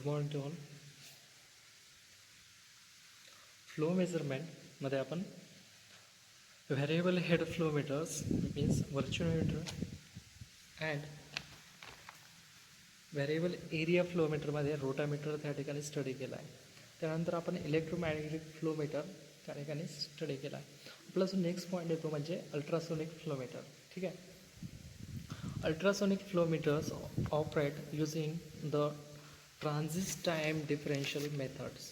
Good morning to all. Flow मेजरमेंटमध्ये आपण variable head flow meters means venturimeter and variable area flow मीटरमध्ये rotameter त्या ठिकाणी study केला आहे. त्यानंतर आपण इलेक्ट्रोमॅग्नेटिक फ्लो मीटर त्या ठिकाणी स्टडी केला आहे. आपला जो नेक्स्ट पॉईंट येतो म्हणजे अल्ट्रासोनिक फ्लो मीटर. ठीक आहे. Ultrasonic flow meters operate using the transit time differential methods.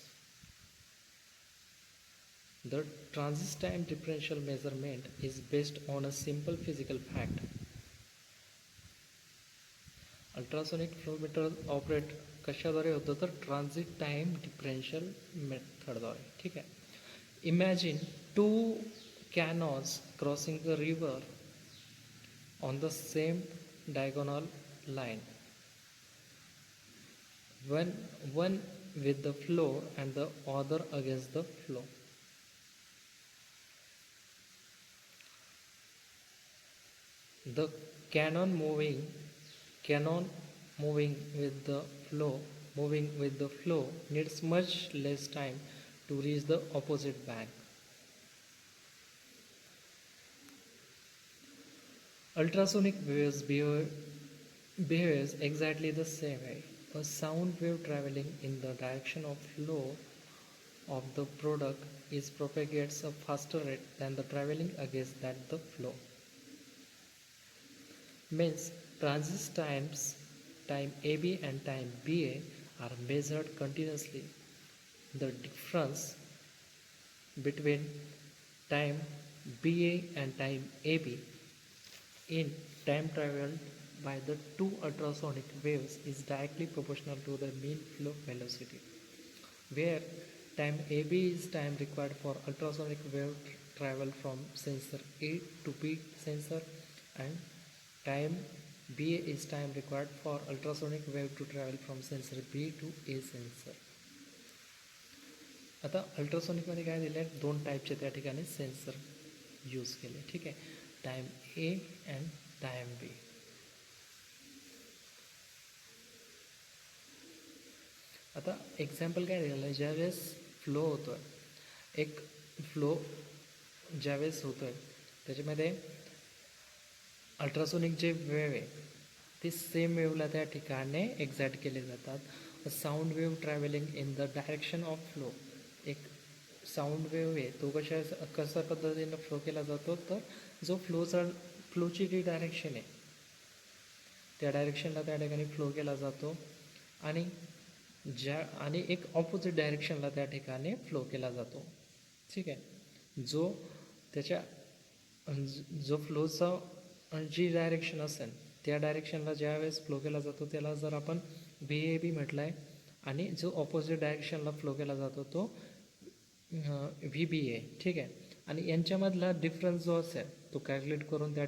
The transit time differential measurement is based on a simple physical fact. Ultrasonic flow meter operate कशाद्वारे होतं तर transit time differential मेथडद्वारे. ठीक आहे. Imagine two canoes crossing the river on the same diagonal line. One with the flow and the other against the flow. The cannon moving with the flow needs much less time to reach the opposite bank. Ultrasonic waves behaves exactly the same way. A sound wave traveling in the direction of flow of the product is propagates a faster rate than the traveling against that the flow. Means transit time AB and time BA are measured continuously. The difference between time BA and time AB in time traveled by the two ultrasonic waves is directly proportional to the mean flow velocity, where time AB is time required for ultrasonic wave travel from sensor A to B sensor, and time BA is time required for ultrasonic wave to travel from sensor B to A sensor. आता अल्ट्रासोनिकमध्ये काय दिले आहेत, दोन टाईपचे त्या ठिकाणी sensor use केले. ठीक आहे. टाईम ए अँड टाईम बी. आता एक्झाम्पल काय दिलेलं आहे, ज्यावेळेस फ्लो होतो आहे, एक फ्लो ज्यावेळेस होतो आहे त्याच्यामध्ये अल्ट्रासोनिक जे वेव आहे ते सेम वेवला त्या ठिकाणी एक्झॅक्ट केले जातात. Sound wave travelling in the direction of flow. एक साऊंड वेव आहे तो कशा पद्धतीनं फ्लो केला जातो, तर जो फ्लोची जी डायरेक्शन आहे त्या डायरेक्शनला त्या ठिकाणी फ्लो केला जातो, आणि एक ऑपोजिट डायरेक्शनला त्या ठिकाणी फ्लो केला जातो. ठीक आहे. जो फ्लोचा जी डायरेक्शन असेल त्या डायरेक्शनला ज्यावेळेस फ्लो केला जातो त्याला जर आपण VAB म्हटलं आहे, आणि जो ऑपोजिट डायरेक्शनला फ्लो केला जातो तो VBA. ठीक आहे. आणि यांच्यामधला डिफरन्स जो असेल तो कॅल्क्युलेट करून त्या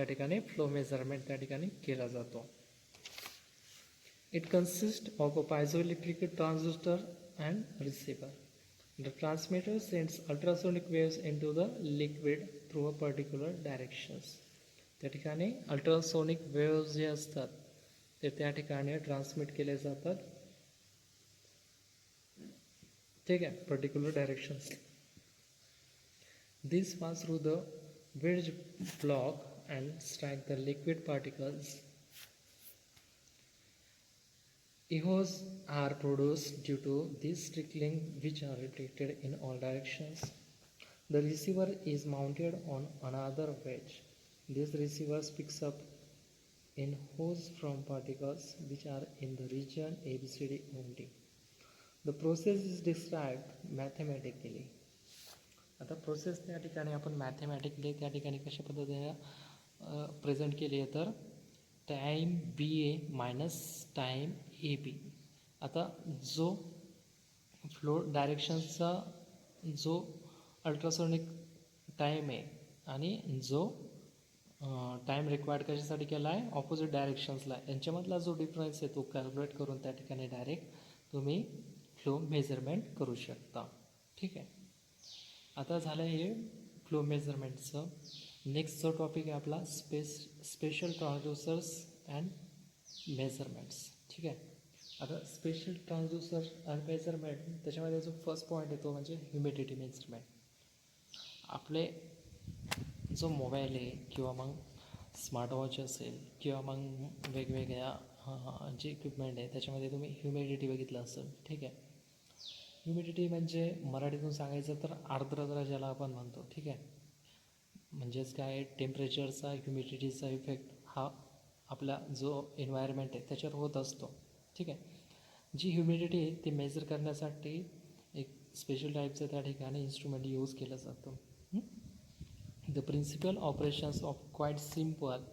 ठिकाणी फ्लो मेजरमेंट त्या ठिकाणी केला जातो. It consist of a piezoelectric transistor and receiver. The transmitter sends ultrasonic waves into the liquid through a particular directions. त्या ठिकाणी अल्ट्रासोनिक वेव्स जे असतात ते त्या ठिकाणी ट्रान्समिट केले जातात. ठीक आहे. Particular directions. This pass through the wedge block and strike the liquid particles. Echoes are produced due to this trickling, which are reflected in all directions. The receiver is mounted on another wedge. This receiver picks up echoes from particles which are in the region ABCD only. The process is described mathematically. आता process त्या ठिकाणी आपण mathematically त्या ठिकाणी कशा पद्धतीने present केली आहे, तर time BA minus time AB. आता जो फ्लो डायरेक्शनचा जो अल्ट्रासोनिक टाईम आहे आणि जो टाईम रिक्वायर्ड कशासाठी केला आहे, ऑपोजिट डायरेक्शन्सला, यांच्यामधला जो डिफरन्स आहे तो कॅल्क्युलेट करून त्या ठिकाणी डायरेक्ट तुम्ही फ्लो मेजरमेंट करू शकता. ठीक आहे. आता झालं हे फ्लो मेजरमेंटचं. नेक्स्ट जो टॉपिक आहे आपला स्पेशल ट्रान्सड्यूसर्स अँड मेजरमेंट्स. ठीक आहे. आता स्पेशल ट्रान्सड्यूसर आणि मेजरमेंट त्याच्यामध्ये जो फर्स्ट पॉईंट येतो म्हणजे ह्युमिडिटी मेजरमेंट. आपले जो मोबाईल आहे किंवा मग स्मार्ट वॉच असेल किंवा मग वेगवेगळ्या जे इक्विपमेंट आहे त्याच्यामध्ये तुम्ही ह्युमिडिटी बघितलं असेल. ठीक आहे. ह्युमिडिटी म्हणजे मराठीतून सांगायचं तर आर्द्रता ज्याला आपण म्हणतो. ठीक आहे. म्हणजेच काय, टेम्परेचरचा ह्युमिडिटीचा इफेक्ट हा आपला जो एन्व्हायरमेंट आहे त्याच्यावर होत असतो. ठीक आहे. जी ह्युमिडिटी आहे ती मेजर करण्यासाठी एक स्पेशल टाईपचं त्या ठिकाणी इन्स्ट्रुमेंट यूज केलं जातं. The principal operations of quite simple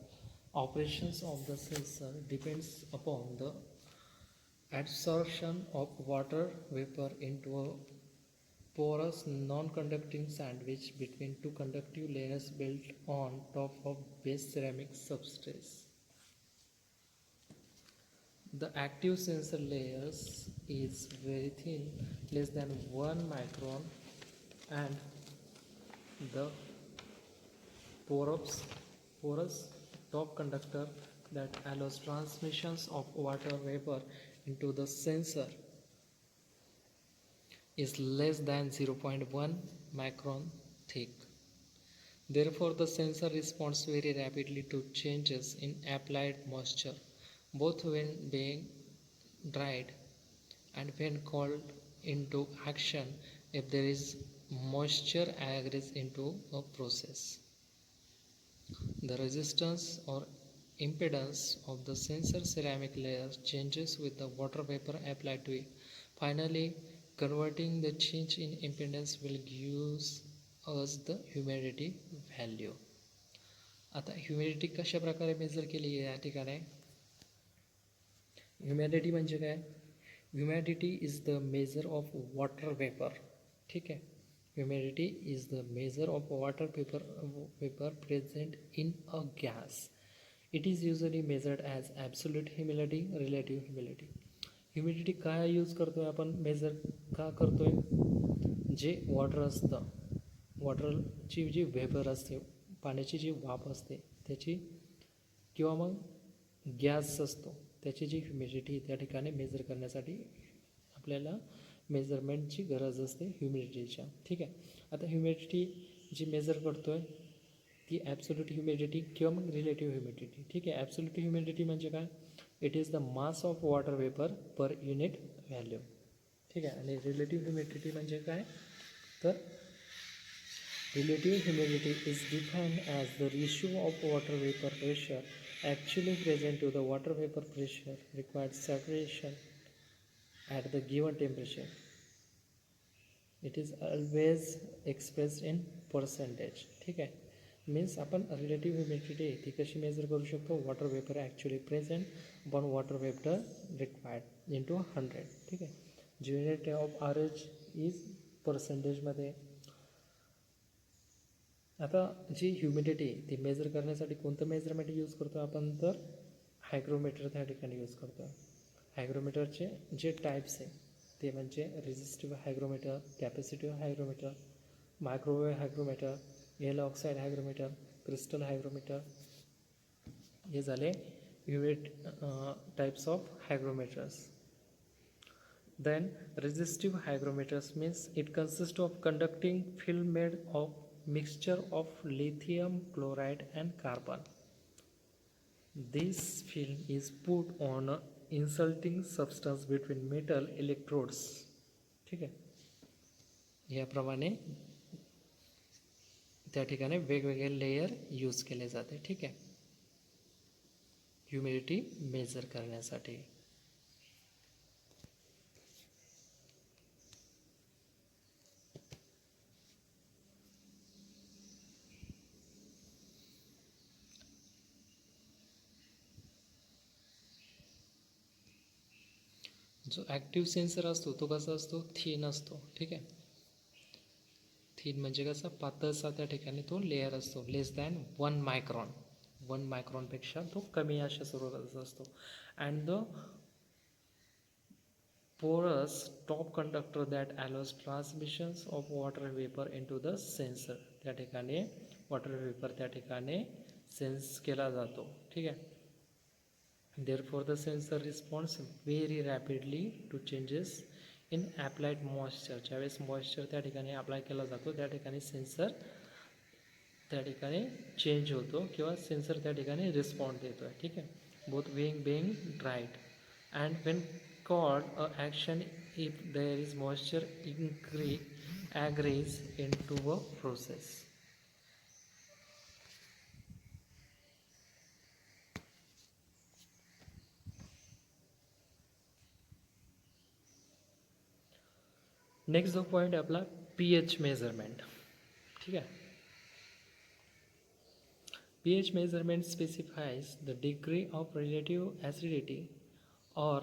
operations of the sensor depends upon the adsorption of water vapor into a porous non-conducting sandwich between two conductive layers built on top of base ceramic substrate. The active sensor layers is very thin, less than 1 micron, and the porous top conductor that allows transmissions of water vapor into the sensor is less than 0.1 micron thick. Therefore, the sensor responds very rapidly to changes in applied moisture, both when being dried and when called into action if there is moisture agrees into a process. The resistance or impedance of the sensor ceramic layer changes with the water vapor applied to it. Finally, converting the change in impedance will give us the humidity value. आता humidity कशा प्रकारे major केली आहे या ठिकाणी. Humidity म्हणजे काय, humidity is the measure of water vapour. ठीक आहे. Humidity is the measure of water vapor present in a gas. It is usually measured as absolute humidity, relative humidity. Humidity काय यूज करतोय आपण, मेजर का करतोय, जे वॉटर असतं, वॉटरची जी vapour असते, पाण्याची जी वाफ असते त्याची, किंवा मग गॅस असतो त्याची जी ह्युमिडिटी त्या ठिकाणी मेजर करण्यासाठी आपल्याला मेजरमेंटची गरज असते ह्युमिडिटीच्या. ठीक आहे. आता ह्युमिडिटी जी मेजर करतो आहे ती ॲब्सोल्यूट ह्युमिडिटी किंवा मग रिलेटिव्ह ह्युमिडिटी. ठीक आहे. ॲब्सोल्यूट ह्युमिडिटी म्हणजे काय, it is the mass of water vapour per unit value. ठीक आहे. आणि रिलेटिव्ह ह्युमिडिटी म्हणजे काय, तर relative humidity is defined as the ratio of water vapour pressure actually present to the water vapour pressure required saturation at the given temperature. It is always expressed in percentage. ठीक आहे. Means आपण relative humidity ती कशी measure करू शकतो, water vapour actually present upon water vapour required into 100. ठीक आहे. जी unit of R H is पर्सेंटेजमध्ये. आता जी ह्युमिडिटी ती मेजर करण्यासाठी कोणतं मेजरमेंट यूज करतो आपण, तर हायग्रोमीटर त्या ठिकाणी यूज करतो. हायग्रोमीटरचे जे टाईप्स आहे ते म्हणजे resistive hygrometer, capacitive hygrometer, microwave hygrometer, yellow oxide hygrometer, crystal hygrometer. हे झाले types of hygrometers. Then resistive hygrometers means it consists of conducting film made of mixture of lithium chloride and carbon. This film is put on a insulting substance between metal electrodes. ठीक आहे. याप्रमाणे त्या ठिकाणी वेगवेगळे layer use केले जाते. ठीक आहे. ह्युमिडिटी मेजर करण्यासाठी. जो ॲक्टिव्ह सेन्सर असतो तो कसा असतो, थिन असतो. ठीक आहे. थिन म्हणजे कसा, पातळसा त्या ठिकाणी तो लेअर असतो, लेस दॅन 1 मायक्रॉन. 1 मायक्रॉनपेक्षा तो कमी अशा स्वरूपाचा असतो. And the porous top conductor that allows transmissions of water vapor into the sensor. त्या ठिकाणी वॉटर वेपर त्या ठिकाणी सेन्स केला जातो. ठीक आहे. Therefore, the sensor responds very rapidly to changes in applied moisture. ज्यावेळेस मॉइश्चर त्या ठिकाणी अप्लाय केला जातो त्या ठिकाणी सेन्सर त्या ठिकाणी चेंज होतो किंवा सेन्सर त्या ठिकाणी रिस्पॉन्ड देतो आहे. ठीक आहे. Both being dried and when called a action if there is moisture agrees into a process. Next जो पॉईंट आहे आपला pH मेजरमेंट. ठीक आहे. pH measurement specifies the degree of relative acidity or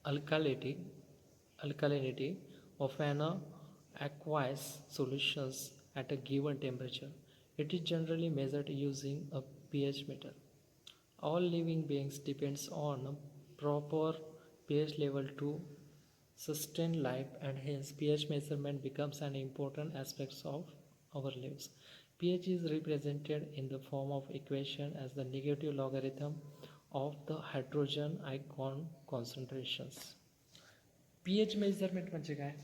alkalinity of an aqueous solutions at a given temperature. It is generally measured using a pH meter. All living beings depends on a proper pH level to sustain life, and hence pH measurement becomes an important aspect of our lives. pH is represented in the form of equation as the negative logarithm of the hydrogen ion concentrations. pH measurement म्हणजे काय?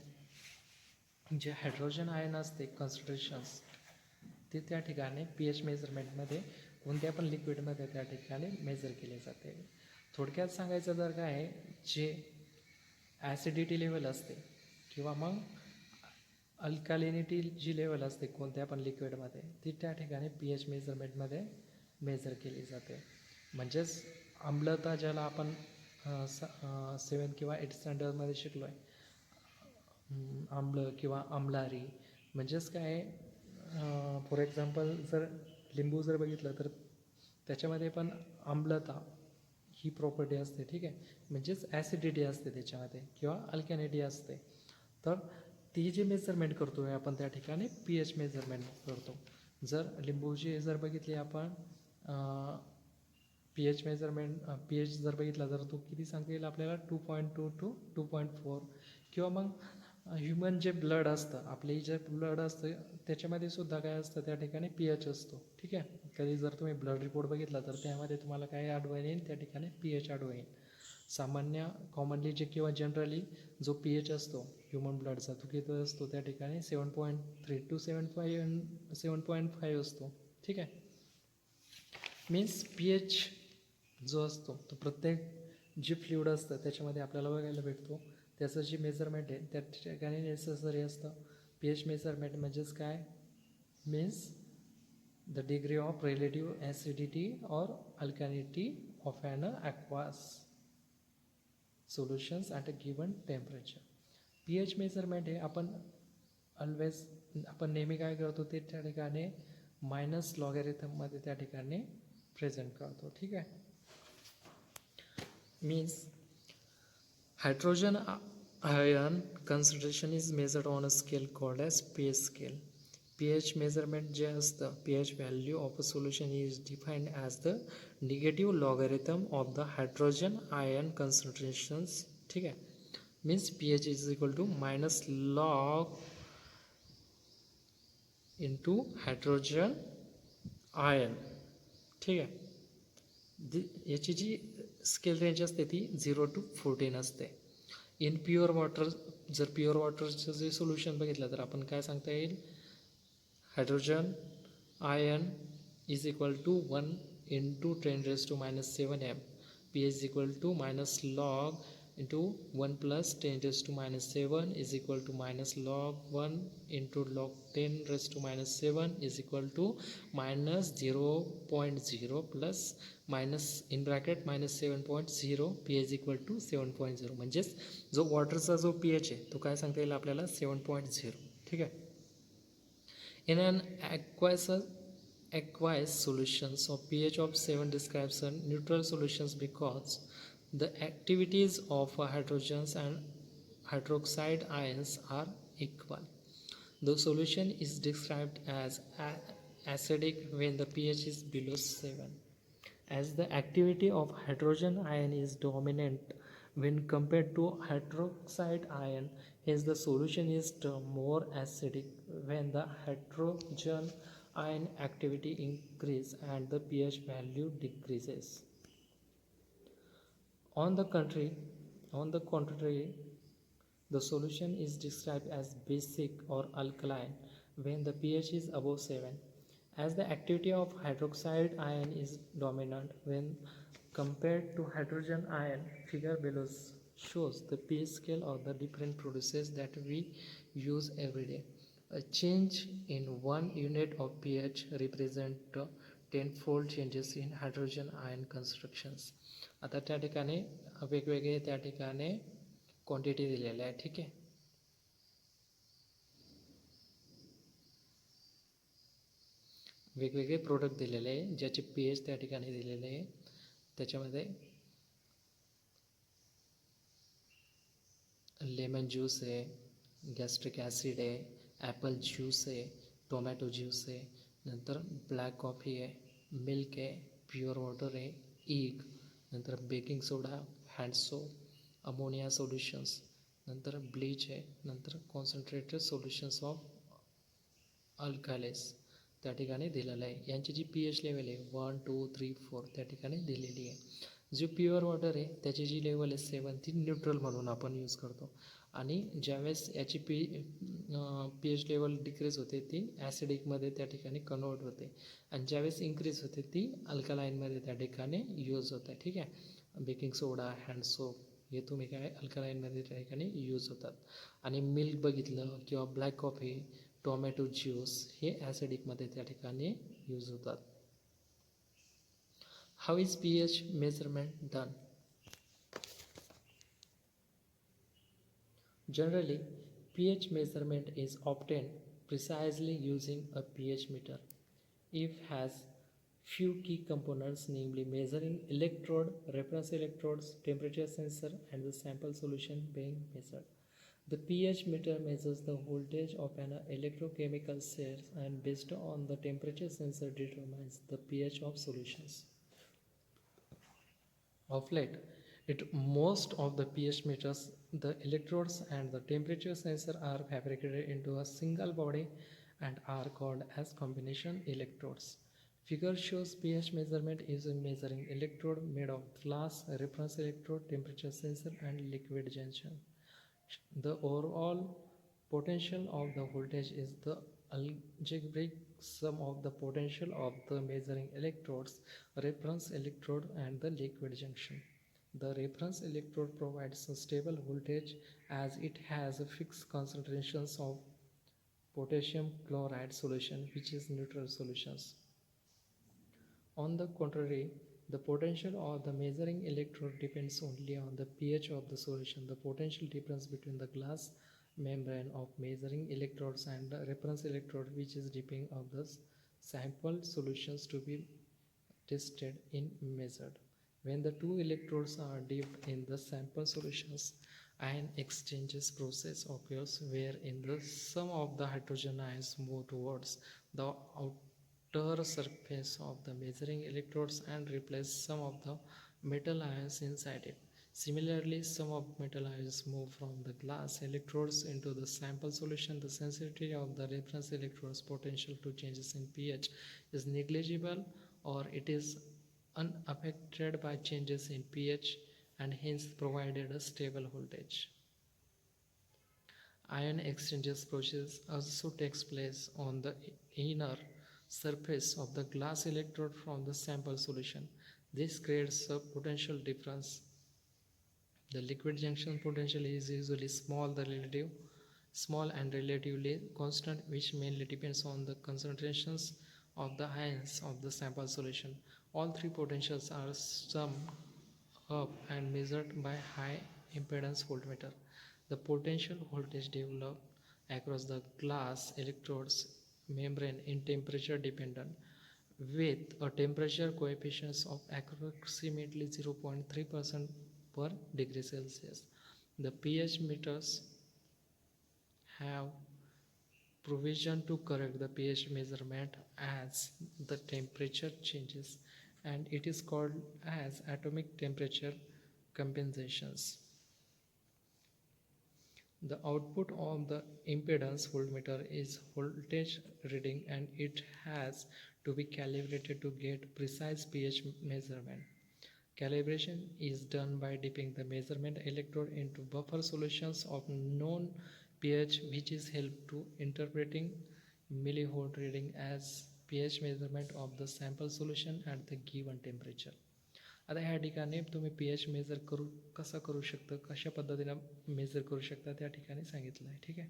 जे hydrogen ion असते concentrations ते त्या ठिकाणी pH मेजरमेंटमध्ये कोणत्या पण लिक्विडमध्ये त्या ठिकाणी मेजर केले जाते. थोडक्यात सांगायचं जर काय जे ॲसिडिटी लेवल असते किंवा मग अल्कालिनिटी जी लेवल असते कोणत्या पण लिक्विडमध्ये ती त्या ठिकाणी pH मेजरमेंटमध्ये मेजर केली जाते. म्हणजेच आम्लता ज्याला आपण 7 किंवा 8 स्टँडर्डमध्ये शिकलो आहे, आम्ल किंवा आम्लारी म्हणजेच काय फॉर एक्झाम्पल जर लिंबू जर बघितलं तर त्याच्यामध्ये पण आम्लता ही प्रॉपर्टी असते. ठीक आहे. म्हणजेच ॲसिडिटी असते त्याच्यामध्ये किंवा अल्कॅनिटी असते. तर ती जी मेजरमेंट करतो आहे आपण त्या ठिकाणी pH मेजरमेंट करतो. जर लिंबूची जर बघितली आपण pH मेजरमेंट pH जर बघितला तर तो किती सांगता येईल आपल्याला 2.2 to 2.4 किंवा मग ह्युमन जे ब्लड असतं आपले जे ब्लड असतं त्याच्यामध्ये सुद्धा काय असतं त्या ठिकाणी pH असतो. ठीक आहे. कधी जर तुम्ही ब्लड रिपोर्ट बघितला तर त्यामध्ये तुम्हाला काय आढळून येईल त्या ठिकाणी pH आढळून येईल. सामान्य कॉमनली जे किंवा जनरली जो pH असतो ह्युमन ब्लडचा तो किती असतो त्या ठिकाणी 7.3 to 7.5 असतो. ठीक आहे. मीन्स pH जो असतो तो प्रत्येक जे फ्लुइड असतं त्याच्यामध्ये आपल्याला बघायला भेटतो. त्याचं जे मेजरमेंट आहे त्या ठिकाणी नेसेसरी असतं. pH मेजरमेंट म्हणजेच काय means the degree of relative acidity or alkalinity of an aqueous solutions at a given temperature. pH measurement हे आपण नेहमी काय करतो ते त्या ठिकाणी मायनस लॉगॅरिथममध्ये त्या ठिकाणी प्रेझेंट करतो. ठीक आहे. Means hydrogen ion concentration is measured on a scale called as pH scale. pH measurement जे असतं pH value of a solution is defined as the negative logarithm of the hydrogen ion concentrations. ठीक आहे. Means pH is equal to minus log into hydrogen ion. ठीक आहे. याची जी scale range असते ती 0 to 14 असते. इन प्युअर वॉटर जर pure वॉटरचं जे सोल्युशन बघितलं तर आपण काय सांगता येईल hydrogen ion is equal to 1 into 10⁻⁷ m. pH is equal to minus log into 1 plus 10⁻⁷ is equal to minus log 1 into log 10⁻⁷ is equal to minus 0.0 plus minus in bracket minus 7.0 pH is equal to 7.0. म्हणजेच जो वॉटरचा जो pH आहे तो काय सांगता येईल आपल्याला 7.0. ठीक आहे. In an aqueous solutions of pH of 7 describes a neutral solutions because the activities of hydrogens and hydroxide ions are equal. The solution is described as acidic when the pH is below 7. As the activity of hydrogen ion is dominant when compared to hydroxide ion, hence the solution is more acidic when the hydrogen ion activity increases and the pH value decreases. On the contrary, on the contrary, the solution is described as basic or alkaline when the pH is above 7, as the activity of hydroxide ion is dominant when compared to hydrogen ion. Figure below shows the pH scale of the different processes that we use every day. A change in 1 unit of pH represents tenfold changes in hydrogen ion concentrations. आता त्या ठिकाणी वेगवेगळे त्या ठिकाणी quantity दिलेल्या आहे. ठीक आहे. वेगवेगळे प्रोडक्ट दिलेले आहे ज्याचे पीएच त्या ठिकाणी दिलेले आहे. त्याच्यामध्ये लेमन ज्यूस आहे, गॅस्ट्रिक ॲसिड आहे, ॲपल ज्यूस आहे, टोमॅटो ज्यूस आहे, नंतर ब्लॅक कॉफी आहे, मिल्क आहे, प्युअर वॉटर आहे, ईग, नंतर बेकिंग सोडा, हँड सोप, अमोनिया सोल्युशन्स, नंतर ब्लीच आहे, नंतर कॉन्सन्ट्रेटेड सोल्युशन्स ऑफ अल्कालेस त्या ठिकाणी दिलेलं आहे. यांची जी पी एच लेवल आहे 1, 2, 3, 4 त्या ठिकाणी दिलेली आहे. जो प्युअर वॉटर आहे त्याची जी लेवल आहे 7 ती न्यूट्रल म्हणून आपण यूज करतो. आणि ज्यावेळेस याची पी एच लेवल डिक्रीज होते ती ॲसिडिकमध्ये त्या ठिकाणी कन्वर्ट होते, आणि ज्यावेळेस इन्क्रीज होते ती अल्कलाईनमध्ये त्या ठिकाणी यूज होते. ठीक आहे. बेकिंग सोडा, हँड सोप हे तुम्ही काय अल्कलाईनमध्ये त्या ठिकाणी यूज होतात. आणि मिल्क बघितलं किंवा ब्लॅक कॉफी, टोमॅटो ज्यूस हे ॲसिडिकमध्ये त्या ठिकाणी यूज होतात. How is pH measurement done? Generally, pH measurement is obtained precisely using a pH meter. It has few key components, namely measuring electrode, reference electrodes, temperature sensor, and the sample solution being measured. The pH meter measures the voltage of an electrochemical cell, and based on the temperature sensor determines the pH of solutions. Of late, most of the pH meters, the electrodes and the temperature sensor are fabricated into a single body and are called as combination electrodes. Figure shows pH measurement using measuring electrode made of glass, reference electrode, temperature sensor, and liquid junction. The overall potential of the voltage is the algebraic sum of the potential of the measuring electrodes, reference electrode, and the liquid junction. The reference electrode provides a stable voltage as it has a fixed concentrations of potassium chloride solution, which is neutral solutions. On the contrary, the potential of the measuring electrode depends only on the pH of the solution. The potential difference between the glass membrane of measuring electrodes and the reference electrode, which is dipping of the sample solutions to be tested in measured. When the two electrodes are dipped in the sample solutions, ion exchanges process occurs wherein the some of the hydrogen ions move towards the outer surface of the measuring electrodes and replace some of the metal ions inside it. Similarly, some of metal ions move from the glass electrodes into the sample solution. The sensitivity of the reference electrode's potential to changes in pH is negligible, or it is unaffected by changes in pH, and hence provided a stable voltage. Ion exchanges process also takes place on the inner surface of the glass electrode from the sample solution. This creates a potential difference. The liquid junction potential is usually small and relatively constant, which mainly depends on the concentrations of the ions of the sample solution. All three potentials are summed up and measured by high impedance voltmeter. The potential voltage developed across the glass electrodes membrane in temperature dependent, with a temperature coefficient of approximately 0.3% per degree Celsius. The pH meters have provision to correct the pH measurement as the temperature changes, and it is called as atomic temperature compensations. The output of the impedance voltmeter is voltage reading, and it has to be calibrated to get precise pH measurement. Calibration is done by dipping the measurement electrode into buffer solutions of known pH, which is help to interpreting millivolt reading as pH measurement of the sample solution at the given temperature. आता ह्या ठिकाणी तुम्ही pH major कसं करू शकता, कशा पद्धतीने major करू शकता त्या ठिकाणी सांगितलं आहे. ठीक आहे.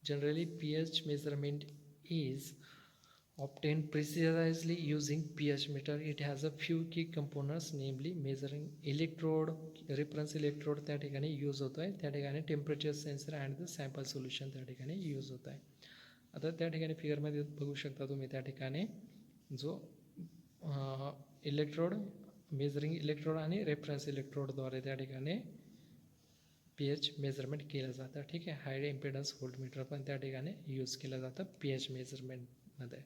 Generally pH measurement is obtained precisely using pH meter. It has a few key components, namely measuring electrode, reference electrode त्या ठिकाणी यूज होतो आहे, त्या ठिकाणी temperature sensor and the sample solution त्या ठिकाणी यूज होत आहे. आता त्या ठिकाणी फिगरमध्ये बघू शकता तुम्ही त्या ठिकाणी जो इलेक्ट्रोड, मेजरिंग इलेक्ट्रोड आणि रेफरन्स इलेक्ट्रोडद्वारे त्या ठिकाणी pH मेजरमेंट केलं जातं. ठीक आहे. हाय इम्पिडन्स व्होल्टमीटर पण त्या ठिकाणी यूज केलं जातं pH मेजरमेंटमध्ये.